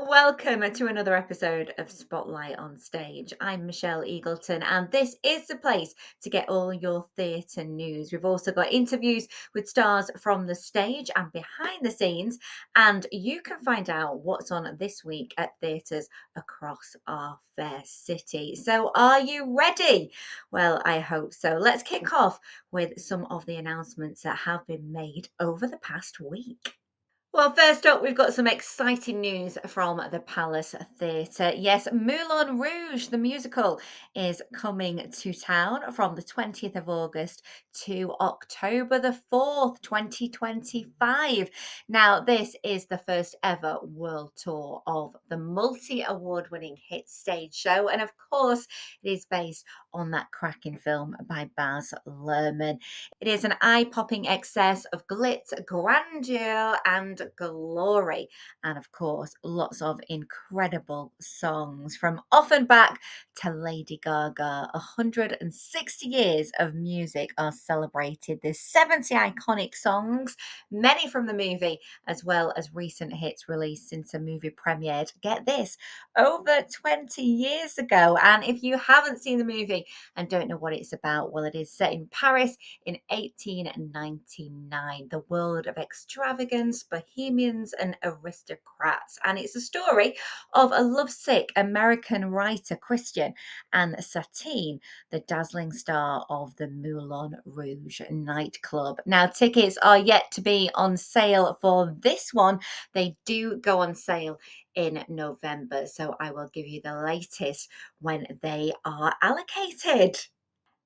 welcome to another episode of Spotlight on Stage. I'm Michelle Eagleton, and this is the place to get all your theatre news. We've also got interviews with stars from the stage and behind the scenes, and you can find out what's on this week at theatres across our fair city. So, are you ready? Well, I hope so. Let's kick off with some of the announcements that have been made over the past week. Well, first up, we've got some exciting news from the Palace Theatre. Yes, Moulin Rouge, the musical, is coming to town from the 20th of August to October the 4th, 2025. Now, this is the first ever world tour of the multi-award winning hit stage show. And of course, it is based on that cracking film by Baz Luhrmann. It is an eye-popping excess of glitz, grandeur, and glory. And of course, lots of incredible songs from Offenbach to Lady Gaga. 160 years of music are celebrated. There's 70 iconic songs, many from the movie, as well as recent hits released since the movie premiered. Get this, over 20 years ago. And if you haven't seen the movie and don't know what it's about, well, it is set in Paris in 1899, the world of extravagance, bohemians, and aristocrats. And it's a story of a lovesick American writer, Christian, and Satine, the dazzling star of the Moulin Rouge nightclub. Now, tickets are yet to be on sale for this one. They do go on sale in November, so I will give you the latest when they are allocated.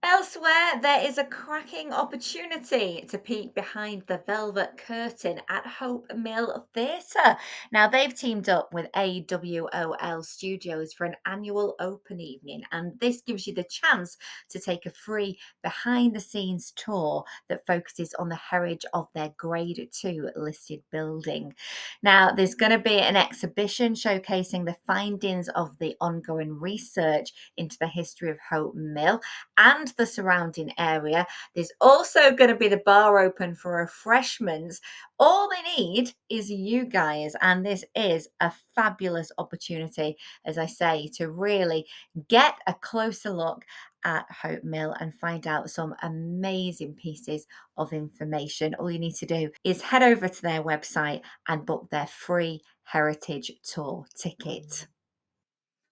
Elsewhere, there is a cracking opportunity to peek behind the velvet curtain at Hope Mill Theatre. Now, they've teamed up with AWOL Studios for an annual open evening, and this gives you the chance to take a free behind the scenes tour that focuses on the heritage of their Grade 2 listed building. Now, there's going to be an exhibition showcasing the findings of the ongoing research into the history of Hope Mill and the surrounding area. There's also going to be the bar open for refreshments. All they need is you guys, and this is a fabulous opportunity, as I say, to really get a closer look at Hope Mill and find out some amazing pieces of information. All you need to do is head over to their website and book their free heritage tour ticket.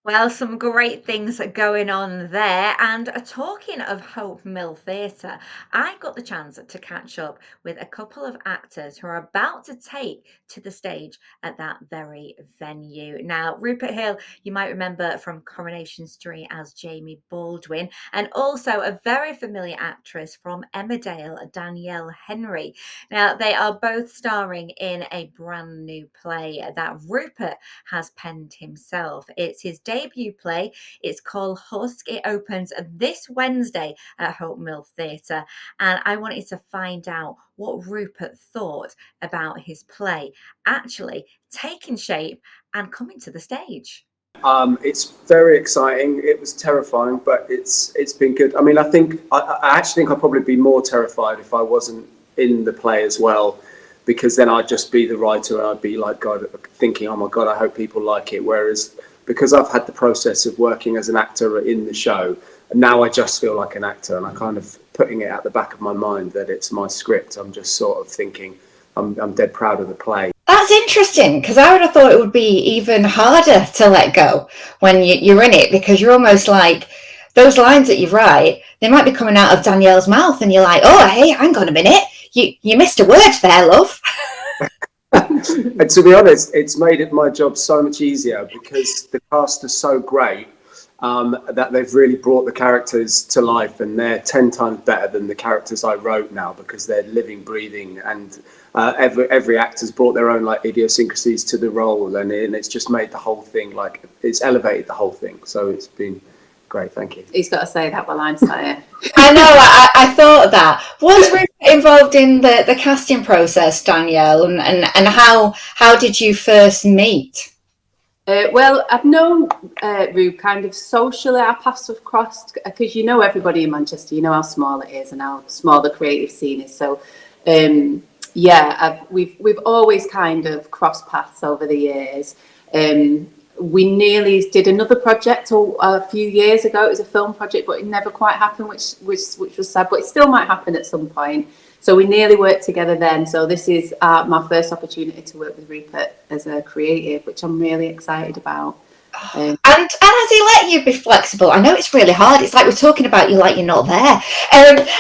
Well, some great things are going on there. And talking of Hope Mill Theatre, I got the chance to catch up with a couple of actors who are about to take to the stage at that very venue. Now, Rupert Hill, you might remember from Coronation Street as Jamie Baldwin, and also a very familiar actress from Emmerdale, Danielle Henry. Now, they are both starring in a brand new play that Rupert has penned himself. It's his debut play. It's called HUSK. It opens this Wednesday at Hope Mill Theatre. And I wanted to find out what Rupert thought about his play actually taking shape and coming to the stage. It's very exciting. It was terrifying, but it's been good. I mean, I actually think I'd probably be more terrified if I wasn't in the play as well, because then I'd just be the writer and I'd be like, God, thinking, oh my God, I hope people like it. Whereas because I've had the process of working as an actor in the show, and now I just feel like an actor, and I kind of putting it at the back of my mind that it's my script. I'm just sort of thinking I'm dead proud of the play. That's interesting, because I would have thought it would be even harder to let go when you're in it, because you're almost like those lines that you write, they might be coming out of Danielle's mouth and you're like, oh, hey, hang on a minute, you missed a word there, love. And to be honest, it's made my job so much easier because the cast is so great that they've really brought the characters to life, and they're 10 times better than the characters I wrote now, because they're living, breathing, and every actor's brought their own like idiosyncrasies to the role, and it's just made the whole thing, like, it's elevated the whole thing. So it's been great. Thank you. He's got to say that while I'm saying. I know, I thought that. Was Rupert involved in the casting process, Danielle, and how did you first meet? Well, I've known Rube kind of socially. Our paths have crossed because you know everybody in Manchester. You know how small it is and how small the creative scene is. So, we've always kind of crossed paths over the years. We nearly did another project a few years ago. It was a film project, but it never quite happened, which was sad, but it still might happen at some point. So we nearly worked together then. So this is my first opportunity to work with Rupert as a creative, which I'm really excited about. And has he let you be flexible? I know it's really hard. It's like we're talking about you like you're not there.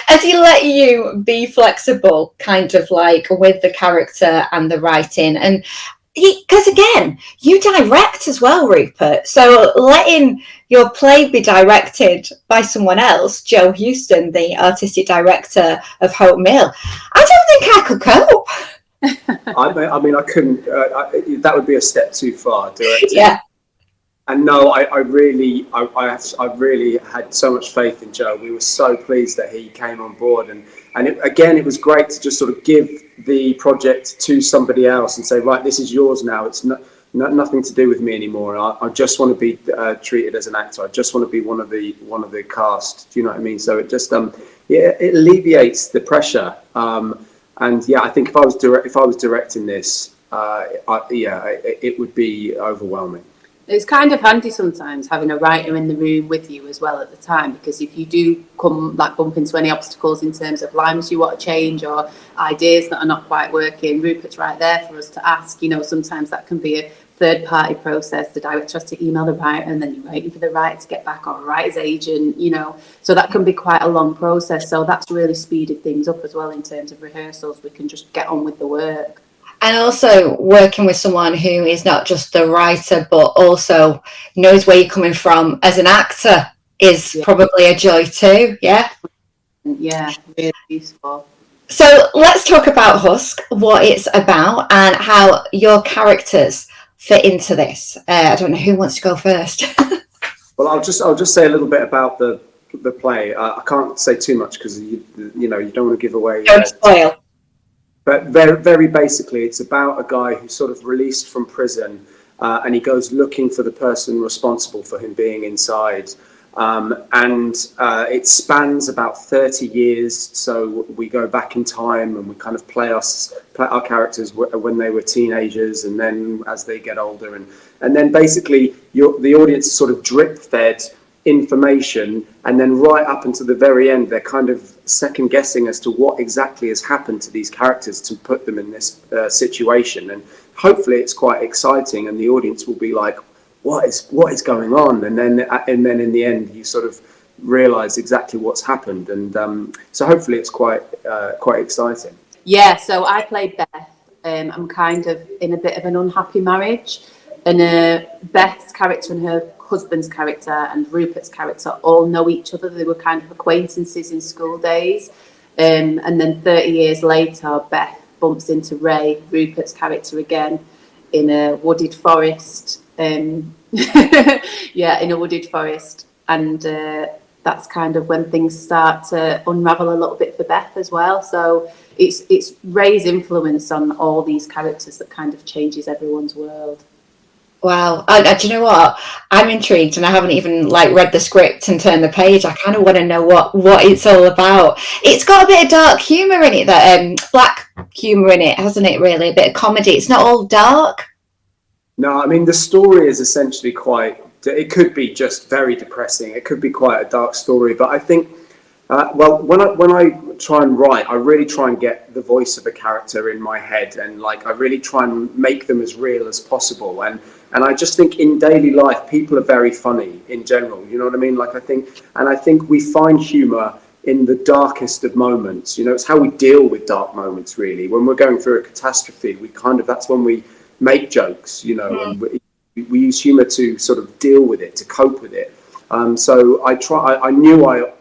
Has he let you be flexible, kind of like with the character and the writing? And because again, you direct as well, Rupert. So letting your play be directed by someone else, Joe Houston, the artistic director of Hope Mill, I don't think I could cope. I mean, I couldn't. That would be a step too far. Directing. Yeah. And no, I really had so much faith in Joe. We were so pleased that he came on board, and it was great to just sort of give the project to somebody else and say, right, this is yours now. It's nothing to do with me anymore. I just want to be treated as an actor. I just want to be one of the cast. Do you know what I mean? So it just it alleviates the pressure. And yeah, I think if I was directing this, it would be overwhelming. It's kind of handy sometimes having a writer in the room with you as well at the time, because if you do bump into any obstacles in terms of lines you want to change or ideas that are not quite working, Rupert's right there for us to ask. You know, sometimes that can be a third-party process. The director has to email the writer, and then you're waiting for the writer to get back, or a writer's agent, you know. So that can be quite a long process. So that's really speeded things up as well in terms of rehearsals. We can just get on with the work. And also working with someone who is not just the writer, but also knows where you're coming from as an actor is probably a joy too. Yeah. Yeah, really useful. So let's talk about HUSK, what it's about, and how your characters fit into this. I don't know who wants to go first. Well, I'll just say a little bit about the play. I can't say too much because you don't want to give away. Don't spoil. But very, very basically, it's about a guy who's sort of released from prison, and he goes looking for the person responsible for him being inside. It spans about 30 years. So we go back in time and we kind of play our characters when they were teenagers, and then as they get older, and then basically the audience is sort of drip fed information, and then right up until the very end they're kind of second guessing as to what exactly has happened to these characters to put them in this situation. And hopefully it's quite exciting, and the audience will be like, what is going on? And then in the end you sort of realize exactly what's happened, and so hopefully it's quite exciting. Yeah, so I played Beth. I'm kind of in a bit of an unhappy marriage, and Beth's character and her husband's character and Rupert's character all know each other. They were kind of acquaintances in school days, and then 30 years later Beth bumps into Ray, Rupert's character, again in a wooded forest. In a wooded forest, and that's kind of when things start to unravel a little bit for Beth as well. So it's Ray's influence on all these characters that kind of changes everyone's world. Wow. Do you know what? I'm intrigued, and I haven't even read the script and turned the page. I kind of want to know what it's all about. It's got a bit of dark humour in it, that black humour in it, hasn't it? Really, a bit of comedy. It's not all dark. No, I mean, the story is essentially it could be just very depressing. It could be quite a dark story, but I think, when I try and write, I really try and get the voice of a character in my head, and I really try and make them as real as possible. And I just think in daily life, people are very funny in general. You know what I mean? I think we find humour in the darkest of moments. You know, it's how we deal with dark moments, really. When we're going through a catastrophe, that's when we make jokes, you know, and we use humour to sort of deal with it, to cope with it. So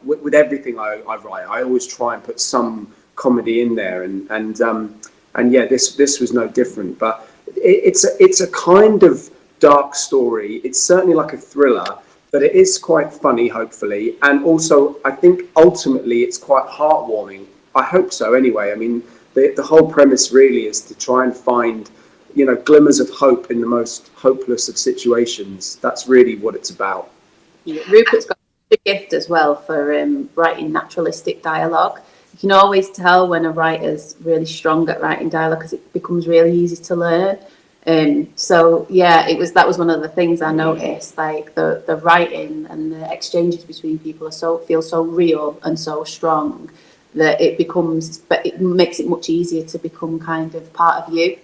with everything I write, I always try and put some comedy in there, and yeah, this was no different. But it's a kind of dark story. It's certainly like a thriller, but it is quite funny, hopefully, and also I think ultimately it's quite heartwarming. I hope so, anyway. I mean, the whole premise really is to try and find, you know, glimmers of hope in the most hopeless of situations. That's really what it's about. Yeah, Rupert's got a gift as well for writing naturalistic dialogue. You can always tell when a writer's really strong at writing dialogue because it becomes really easy to learn. So yeah, that was one of the things I noticed. Like the writing and the exchanges between people feel so real and so strong that but it makes it much easier to become kind of part of you.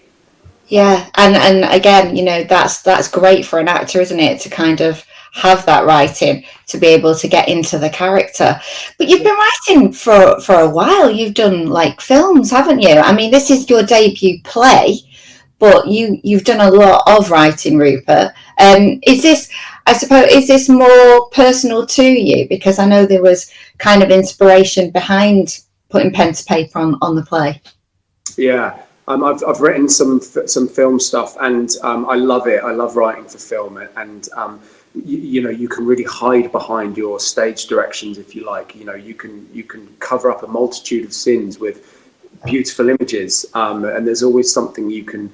Yeah, and again, that's great for an actor, isn't it, to kind of have that writing to be able to get into the character. But you've been writing for a while. You've done like films, haven't you? I mean, this is your debut play, but you've done a lot of writing, Rupert. Is this, I suppose, is this more personal to you? Because I know there was kind of inspiration behind putting pen to paper on the play. Yeah, I've written some film stuff, and I love it. I love writing for film, and you can really hide behind your stage directions if you like. You can cover up a multitude of sins with beautiful images, and there's always something you can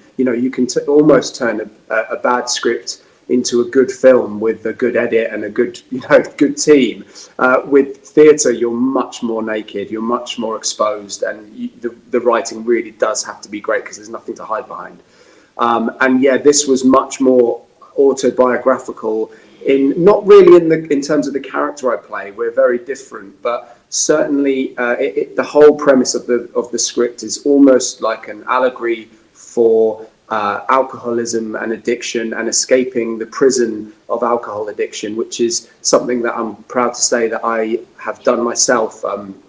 almost turn a bad script into a good film with a good edit and a good team. With theatre, you're much more naked, you're much more exposed, and the writing really does have to be great because there's nothing to hide behind. And yeah, this was much more autobiographical, in not really in terms of the character I play. We're very different, but certainly the whole premise of the script is almost like an allegory for alcoholism and addiction, and escaping the prison of alcohol addiction, which is something that I'm proud to say that I have done myself.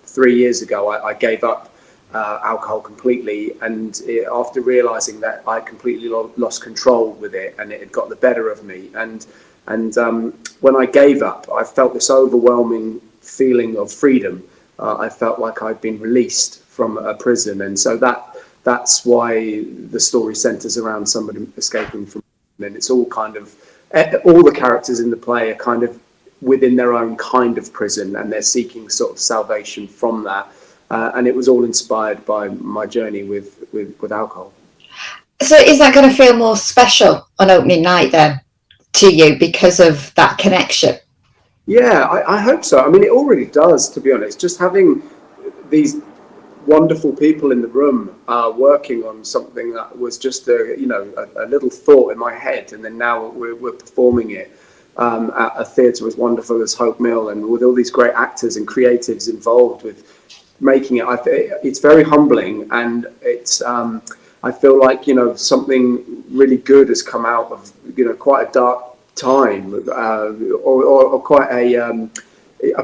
3 years ago, I gave up alcohol completely, and after realizing that I completely lost control with it, and it had got the better of me, and when I gave up, I felt this overwhelming feeling of freedom. I felt like I'd been released from a prison, and so that's why the story centers around somebody escaping from prison. And it's all kind of, all the characters in the play are kind of within their own kind of prison, and they're seeking sort of salvation from that. And it was all inspired by my journey with alcohol. So is that going to feel more special on opening night then to you because of that connection? Yeah, I hope so. I mean, it already does, to be honest. Just having these wonderful people in the room working on something that was just a little thought in my head, and then now we're performing it at a theatre as wonderful as Hope Mill, and with all these great actors and creatives involved with making it. It's very humbling, and it's I feel like something really good has come out of quite a dark time, or quite a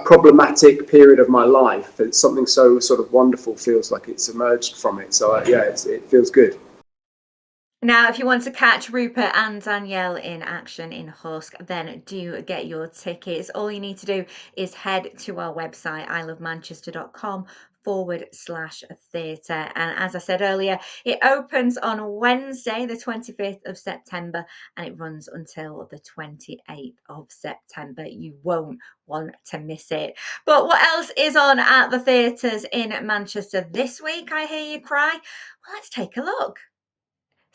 problematic period of my life. It's something so sort of wonderful feels like it's emerged from it. So yeah, it feels good. Now, if you want to catch Rupert and Danielle in action in HUSK, then do get your tickets. All you need to do is head to our website, ilovemanchester.com/theatre. And as I said earlier, it opens on Wednesday, the 25th of September, and it runs until the 28th of September. You won't want to miss it. But what else is on at the theatres in Manchester this week, I hear you cry? Well, let's take a look.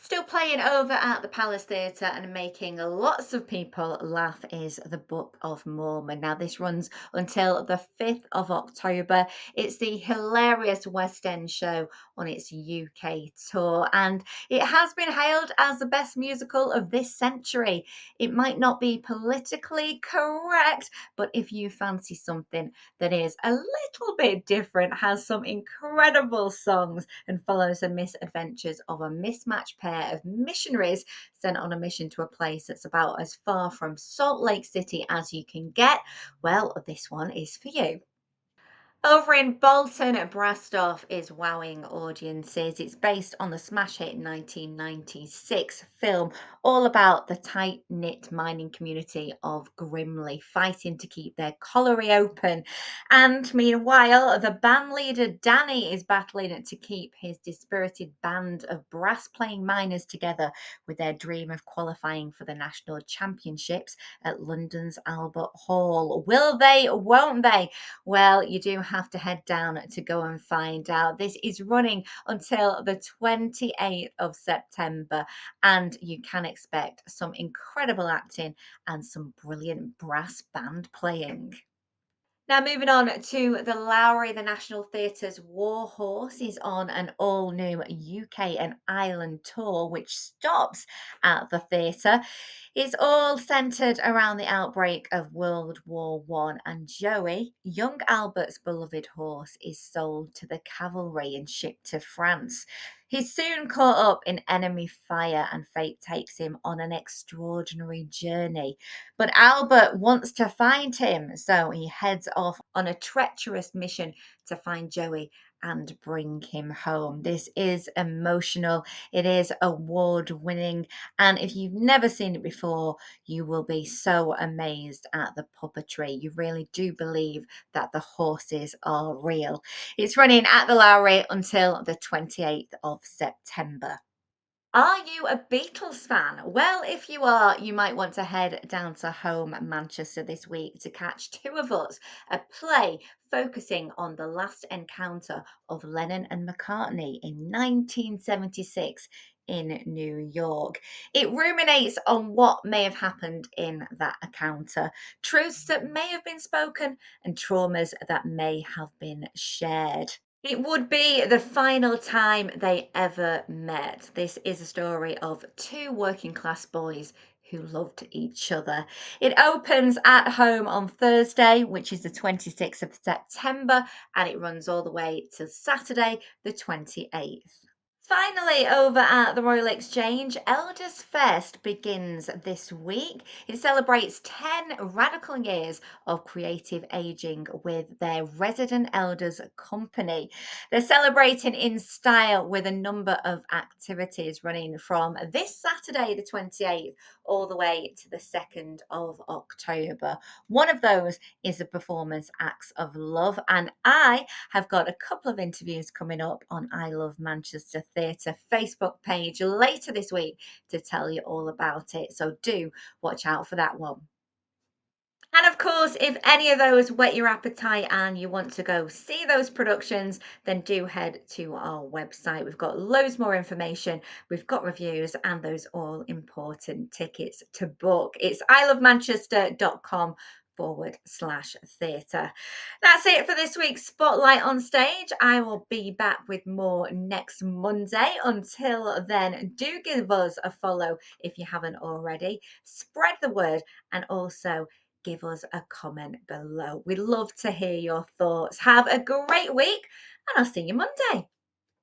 Still playing over at the Palace Theatre and making lots of people laugh is The Book of Mormon. Now, this runs until the 5th of October. It's the hilarious West End show on its UK tour, and it has been hailed as the best musical of this century. It might not be politically correct, but if you fancy something that is a little bit different, has some incredible songs, and follows the misadventures of a mismatched pair of missionaries sent on a mission to a place that's about as far from Salt Lake City as you can get, well, this one is for you. Over in Bolton, Brastoff is wowing audiences. It's based on the smash hit 1996 film, all about the tight-knit mining community of Grimley fighting to keep their colliery open. And meanwhile, the band leader Danny is battling to keep his dispirited band of brass-playing miners together with their dream of qualifying for the national championships at London's Albert Hall. Will they? Won't they? Well, you do have to head down to go and find out. This is running until the 28th of September, and you can expect some incredible acting and some brilliant brass band playing. Now, moving on to the Lowry, the National Theatre's War Horse is on an all new UK and Ireland tour, which stops at the theatre. It's all centred around the outbreak of World War One, and Joey, young Albert's beloved horse, is sold to the cavalry and shipped to France. He's soon caught up in enemy fire, and fate takes him on an extraordinary journey. But Albert wants to find him, so he heads off on a treacherous mission to find Joey and bring him home. This is emotional, it is award winning, and if you've never seen it before, you will be so amazed at the puppetry. You really do believe that the horses are real. It's running at the Lowry until the 28th of September. Are you a Beatles fan? Well, if you are, you might want to head down to home Manchester this week to catch Two of Us, a play focusing on the last encounter of Lennon and McCartney in 1976 in New York. It ruminates on what may have happened in that encounter, truths that may have been spoken, and traumas that may have been shared. It would be the final time they ever met. This is a story of two working class boys who loved each other. It opens at home on Thursday, which is the 26th of September, and it runs all the way to Saturday, the 28th. Finally, over at the Royal Exchange, Elders Fest begins this week. It celebrates 10 radical years of creative ageing with their resident elders company. They're celebrating in style with a number of activities running from this Saturday, the 28th, all the way to the 2nd of October. One of those is the performance Acts of Love, and I have got a couple of interviews coming up on I Love Manchester Theatre Facebook page later this week to tell you all about it. So do watch out for that one. And of course, if any of those whet your appetite and you want to go see those productions, then do head to our website. We've got loads more information, we've got reviews, and those all important tickets to book. It's ilovemanchester.com/theatre. That's it for this week's Spotlight on Stage. I will be back with more next Monday. Until then, do give us a follow if you haven't already. Spread the word, and also give us a comment below. We'd love to hear your thoughts. Have a great week, and I'll see you Monday.